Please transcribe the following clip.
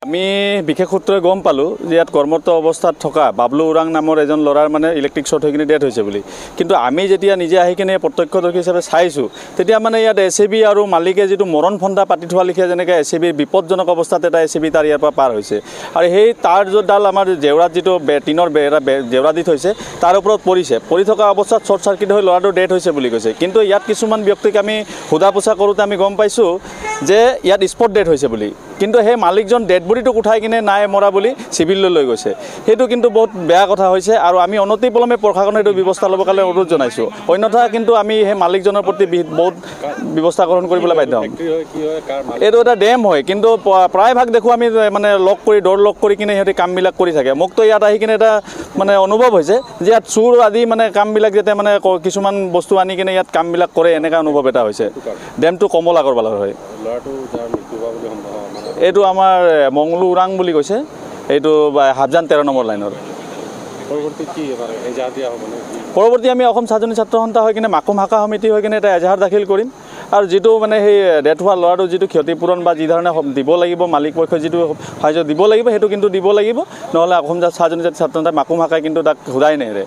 আমি বিশেষ সূত্ৰে গম পালোঁ যে ইয়াত কৰ্মৰত অৱস্থাত থকা বাবলু ওৰাং নামৰ এজন ল'ৰাৰ মানে ইলেক্ট্ৰিক শ্বৰ্ট হৈ কিনে ডেথ হৈছে বুলি। কিন্তু আমি যেতিয়া নিজে আহি কিনে প্ৰত্যক্ষদৰ্শী হিচাপে চাইছোঁ, তেতিয়া মানে ইয়াত এ.চি.বি. আৰু মালিকে যিটো মৰণ ফন্দা পাতি থোৱা লিখীয়া যেনেকৈ এ.চি.বিৰ বিপদজনক অৱস্থাত এটা এ.চি.বি. তাৰ ইয়াৰ পৰা পাৰ হৈছে আৰু সেই তাৰ য'তডাল আমাৰ জেওৰাত যিটো টিনৰ জেওৰা দি থৈছে তাৰ ওপৰত পৰি থকা অৱস্থাত শ্বৰ্ট চাৰ্কিট হৈ ল'ৰাটোৰ ডেথ হৈছে বুলি কৈছে। কিন্তু ইয়াত কিছুমান ব্যক্তিক আমি সোধা পোছা কৰোঁতে আমি গম পাইছোঁ যে ইয়াত স্পট ডেথ হৈছে বুলি। কিন্তু সেই মালিকজন ডেড বডিটোক উঠাই কিনে নাই মৰা বুলি চিভিললৈ লৈ গৈছে। সেইটো কিন্তু বহুত বেয়া কথা হৈছে আৰু আমি অনতিপলমে প্ৰশাসনে এইটো ব্যৱস্থা ল'বৰ কাৰণে অনুৰোধ জনাইছোঁ। অন্যথা কিন্তু আমি সেই মালিকজনৰ প্ৰতি বহুত ব্যৱস্থা গ্ৰহণ কৰিবলৈ বাধ্য হ'ম। এইটো এটা ডেম হয়, কিন্তু প্ৰায়ভাগ দেখোঁ আমি মানে দৌৰ লক কৰি কিনে সিহঁতে কামবিলাক কৰি থাকে। মোকতো ইয়াত আহি কিনে এটা মানে অনুভৱ হৈছে যে ইয়াত চুৰ আদি মানে কামবিলাক যাতে মানে কিছুমান বস্তু আনি কিনে ইয়াত কামবিলাক কৰে, এনেকুৱা অনুভৱ এটা হৈছে। ডেমটো কমলা কৰবালাৰ হয়। এইটো আমাৰ মংলু ওৰাং বুলি কৈছে, এইটো হাবজান 13 নম্বৰ লাইনৰ। পৰৱৰ্তী আমি অসম সাৰ্বজনীন ছাত্ৰ সন্থা হৈ কিনে মাকুম শাখা সমিতি হৈ কিনে এটা এজাহাৰ দাখিল কৰিম আৰু যিটো মানে সেই ডেথ হোৱা ল'ৰাটো যিটো ক্ষতিপূৰণ বা যি ধৰণে দিব লাগিব, মালিক পক্ষই যিটো সাহায্য দিব লাগিব সেইটো কিন্তু দিব লাগিব, নহ'লে অসম সাৰ্বজনীন ছাত্ৰ সন্থাই মাকুম শাখাই কিন্তু তাক ঘূৰাই নেৰে।